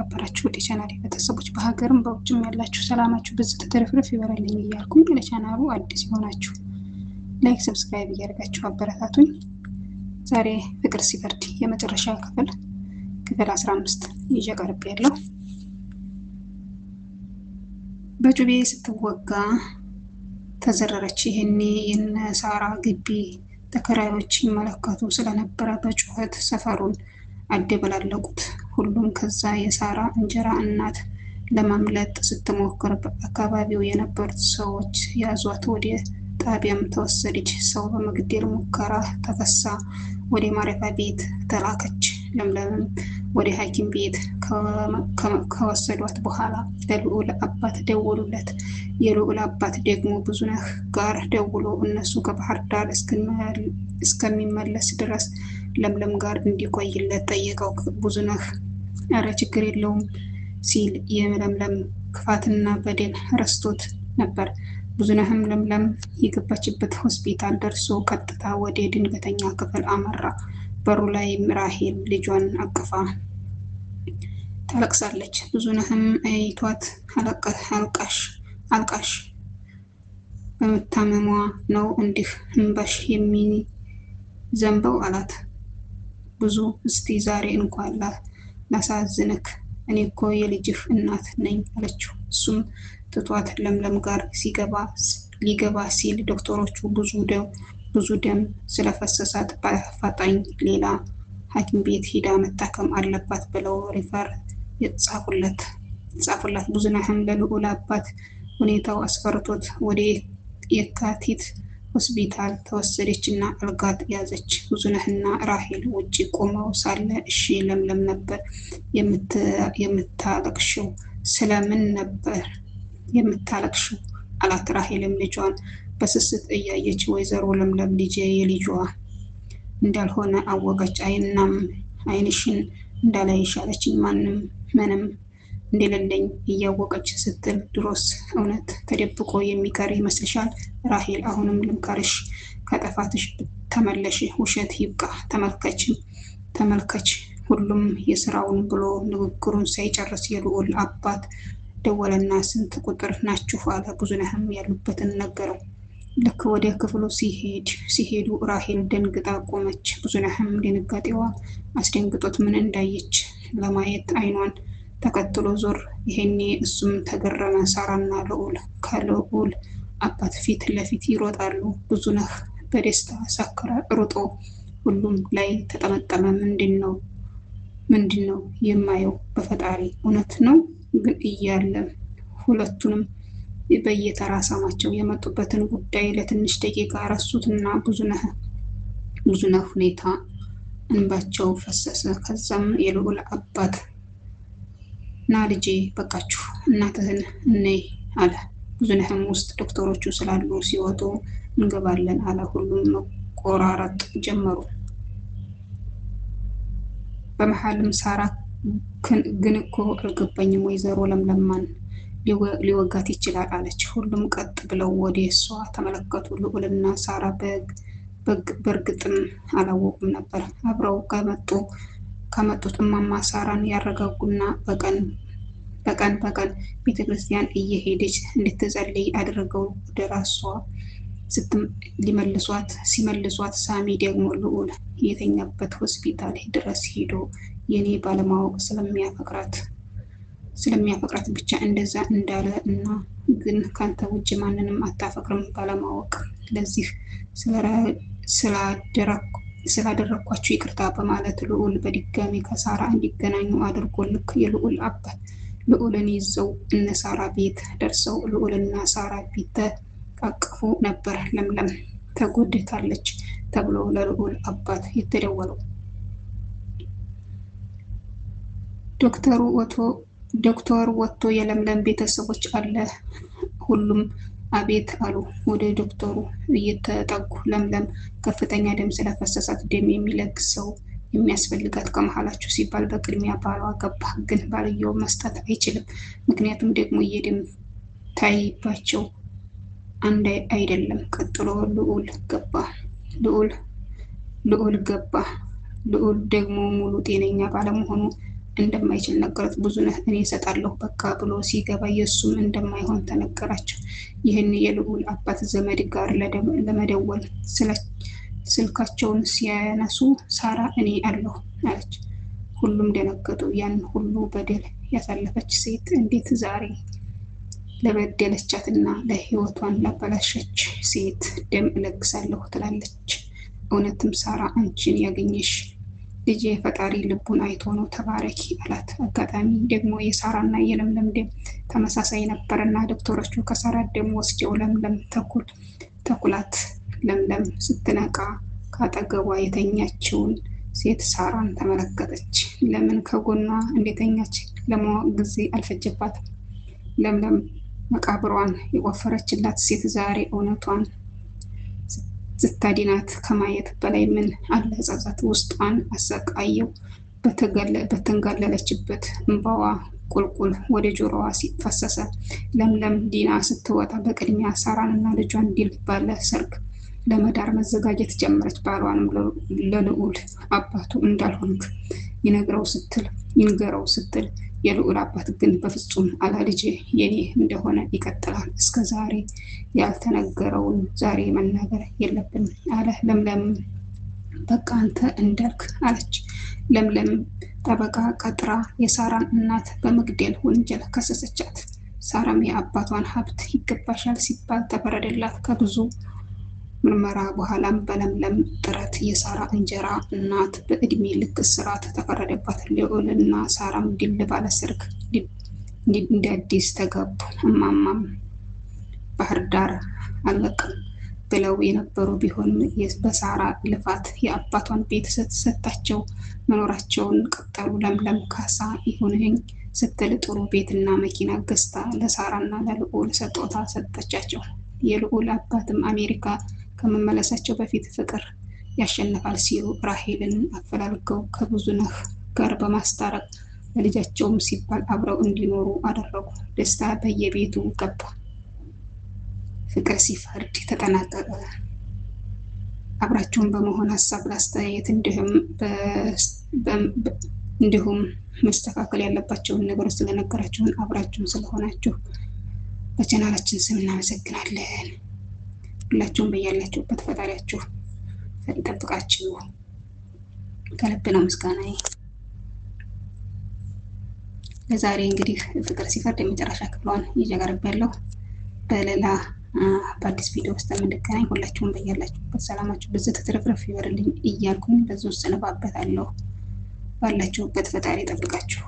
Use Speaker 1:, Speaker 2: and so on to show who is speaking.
Speaker 1: የተከበራችሁ ወደ ቻናሌ ቤተሰቦች በሀገርም በውጭም ያላችሁ ሰላማችሁ ብዙ ተተረፍረፍ ይበራልኝ እያልኩኝ ለቻናሉ አዲስ የሆናችሁ ላይክ ሰብስክራይብ እያደረጋችሁ አበረታቱኝ። ዛሬ ፍቅር ሲበርድ የመጨረሻ ክፍል 15 ይዤ ቀርቤያለሁ። በጩቤ ስትወጋ ተዘረረች። ይሄኔ የነ ሳራ ግቢ ተከራዮች ይመለከቱ ስለነበረ በጩኸት ሰፈሩን አደበላለቁት። ሁሉም ከዛ የሳራ እንጀራ እናት ለማምለጥ ስትሞክር በአካባቢው የነበሩት ሰዎች ያዟት። ወደ ጣቢያም ተወሰደች። ሰው በመግደል ሙከራ ተከሳ ወደ ማረፊያ ቤት ተላከች። ለምለምም ወደ ሐኪም ቤት ከወሰዷት በኋላ ለልዑል አባት ደወሉለት። የልዑል አባት ደግሞ ብዙነህ ጋር ደውሎ እነሱ ከባህር ዳር እስከሚመለስ ድረስ ለምለም ጋር እንዲቆይለት ጠየቀው። ብዙነህ ኧረ ችግር የለውም ሲል የለምለም ክፋትና በደል ረስቶት ነበር። ብዙነህም ለምለም የገባችበት ሆስፒታል ደርሶ ቀጥታ ወደ ድንገተኛ ክፍል አመራ። በሩ ላይ ራሄል ልጇን አቅፋ ታለቅሳለች። ብዙነህም አይቷት አልቃሽ በመታመሟ ነው እንዲህ እንባሽ የሚዘንበው አላት። ብዙ እስቲ ዛሬ እንኳን ላሳዝንክ፣ እኔ እኮ የልጅህ እናት ነኝ አለችው። እሱም ትቷት ለምለም ጋር ሊገባ ሲል ዶክተሮቹ ብዙ ደም ስለፈሰሳት በአፋጣኝ ሌላ ሐኪም ቤት ሂዳ መታከም አለባት ብለው ሪፈር ጻፉላት። ብዙነህም ለልዑል አባት ሁኔታው አስፈርቶት ወደ የካቲት ሆስፒታል ተወሰደች እና አልጋ ያዘች። ብዙነህና ራሄል ውጭ ቆመው ሳለ እሺ ለምለም ነበር የምታለቅሽው? ስለምን ነበር የምታለቅሽው አላት። ራሄልም ልጇን በስስት እያየች ወይዘሮ ለምለም ልጄ የልጇ እንዳልሆነ አወቀች። ዓይንሽን እንዳላይሽ አለችኝ። ምንም እንደሌለኝ እያወቀች ስትል ድሮስ እውነት ተደብቆ የሚቀር ይመስልሻል? ራሄል አሁንም ልምከርሽ፣ ከጥፋትሽ ተመለሽ፣ ውሸት ይብቃ። ተመልከች ሁሉም የስራውን ብሎ ንግግሩን ሳይጨርስ የልዑል አባት ደወለና ስንት ቁጥር ናችሁ አለ። ብዙነህም ያሉበትን ነገረው። ልክ ወደ ክፍሉ ሲሄዱ ራሄል ደንግጣ ቆመች። ብዙነህም ድንጋጤዋ አስደንግጦት ምን እንዳየች ለማየት አይኗን ተከትሎ ዞር። ይሄኔ እሱም ተገረመ። ሳራና ልዑል ከልዑል አባት ፊት ለፊት ይሮጣሉ። ብዙነህ በደስታ ሰከረ። ሩጦ ሁሉም ላይ ተጠመጠመ። ምንድን ነው የማየው? በፈጣሪ እውነት ነው ግን እያለ ሁለቱንም በየተራ ሳማቸው። የመጡበትን ጉዳይ ለትንሽ ደቂቃ ረሱትና ብዙነህ ሁኔታ እንባቸው ፈሰሰ። ከዛም የልዑል አባት ና ልጄ በቃችሁ እናትህን እነይ አለ። ብዙነህም ውስጥ ዶክተሮቹ ስላሉ ሲወጡ እንገባለን አለ። ሁሉም መቆራረጥ ጀመሩ። በመሀልም ሳራ ግን እኮ አልገባኝም ወይዘሮ ለምለማን ሊወጋት ይችላል አለች። ሁሉም ቀጥ ብለው ወደ እሷ ተመለከቱ። ልዑልና ሳራ በእርግጥም አላወቁም ነበር። አብረው ከመጡት እማማ ሳራን ያረጋጉና በቀን ቤተክርስቲያን እየሄደች እንድትጸልይ አድርገው ወደ ራሷ ሲመልሷት ሳሚ ደግሞ ልዑል የተኛበት ሆስፒታል ድረስ ሄዶ የኔ ባለማወቅ ስለሚያፈቅራት ብቻ እንደዛ እንዳለ እና ግን ካንተ ውጭ ማንንም አታፈቅርም ባለማወቅ ለዚህ ስላደረኳቸው ይቅርታ በማለት ልዑል በድጋሚ ከሳራ እንዲገናኙ አድርጎ ልክ የልዑል አባት ልዑልን ይዘው እነ ሳራ ቤት ደርሰው ልዑልና ሳራ ቢተቃቀፉ ነበር ለምለም ተጎድታለች ተብሎ ለልዑል አባት የተደወለው። ዶክተር ወጥቶ የለምለም ቤተሰቦች አለ። ሁሉም አቤት አሉ። ወደ ዶክተሩ እየተጠጉ ለምለም ከፍተኛ ደም ስለፈሰሳት ደም የሚለግስ ሰው የሚያስፈልጋት ከመሃላችሁ ሲባል በቅድሚያ ባሏ ገባ። ግን ባልየው መስጠት አይችልም። ምክንያቱም ደግሞ የደም ታይባቸው አንድ አይደለም። ቀጥሎ ልዑል ገባ። ልዑል ደግሞ ሙሉ ጤነኛ ባለመሆኑ እንደማይችል ነገሩት። ብዙነህ እኔ እሰጣለሁ በቃ ብሎ ሲገባ የእሱም እንደማይሆን ተነገራቸው። ይህን የልዑል አባት ዘመድ ጋር ለመደወል ስልካቸውን ሲያነሱ ሳራ እኔ አለሁ አለች። ሁሉም ደነገጡ። ያን ሁሉ በደል ያሳለፈች ሴት እንዴት ዛሬ ለበደለቻትና ለሕይወቷን ላበላሸች ሴት ደም እለግሳለሁ ትላለች? እውነትም ሳራ አንቺን ያገኘሽ ልጄ ፈጣሪ ልቡን አይቶ ነው ተባረኪ አላት። አጋጣሚ ደግሞ የሳራና የለምለም ደም ተመሳሳይ ነበርና ዶክተሮቹ ከሳራ ደም ወስደው ለምለም ተኩላት። ለምለም ስትነቃ ካጠገቧ የተኛችውን ሴት ሳራን ተመለከተች። ለምን ከጎኗ እንደተኛች ለማወቅ ጊዜ አልፈጀባትም። ለምለም መቃብሯን የቆፈረችላት ሴት ዛሬ እውነቷን ስታዲናት ከማየት በላይ ምን አለ ጸጸት ውስጧን አሰቃየው። በተንጋለለችበት እንባዋ ቁልቁል ወደ ጆሮዋ ፈሰሰ። ለምለም ዲና ስትወጣ በቅድሚያ ሳራንና ልጇን ድል ባለ ሰርግ ለመዳር መዘጋጀት ጀመረች። ባሏንም ለልዑል አባቱ እንዳልሆንክ ይንገረው ስትል የልዑል አባት ግን በፍጹም አለ ልጄ የኔ እንደሆነ ይቀጥላል። እስከ ዛሬ ያልተነገረውን ዛሬ መናገር የለብንም አለ። ለምለም በቃ አንተ እንዳልክ አለች። ለምለም ጠበቃ ቀጥራ የሳራን እናት በመግደል ወንጀል ከሰሰቻት። ሳራም የአባቷን ሀብት ይገባሻል ሲባል ተፈረደላት። ከብዙ ምርመራ በኋላም በለምለም ጥረት የሳራ እንጀራ እናት በእድሜ ልክ እስራት ተፈረደባት። ልዑልና ሳራም ድል ባለ ሰርግ እንደ አዲስ ተጋቡ። እማማም ባህር ዳር አልበቅም ብለው የነበሩ ቢሆንም በሳራ ልፋት የአባቷን ቤት ሰጥታቸው መኖራቸውን ቀጠሉ። ለምለም ካሳ ይሁንኝ ስትል ጥሩ ቤትና መኪና ገዝታ ለሳራና ለልዑል ስጦታ ሰጠቻቸው። የልዑል አባትም አሜሪካ ከመመለሳቸው በፊት ፍቅር ያሸንፋል ሲሉ ራሄልን አፈላልገው ከብዙነህ ጋር በማስታረቅ ለልጃቸውም ሲባል አብረው እንዲኖሩ አደረጉ። ደስታ በየቤቱ ገባ። ፍቅር ሲፈርድ ተጠናቀቀ። አብራችሁን በመሆን ሀሳብ ላስተያየት እንዲሁም መስተካከል ያለባቸውን ነገሮች ስለነገራችሁን አብራችሁን ስለሆናችሁ በቻናላችን ስም እናመሰግናለን። ሁላችሁም በያላችሁበት ፈጣሪያችሁ ይጠብቃችሁ። ከልብ ነው ምስጋናዬ። ለዛሬ እንግዲህ ፍቅር ሲፈርድ የመጨረሻ ክፍሏን ይዤ ቀርቤያለሁ። በሌላ በአዲስ ቪዲዮ ውስጥ የምንገናኝ። ሁላችሁም በያላችሁበት ሰላማችሁ ብዙ ትርፍርፍ ይበርልኝ እያልኩኝ በዚሁ እሰነባበታለሁ። ባላችሁበት ፈጣሪ ይጠብቃችሁ።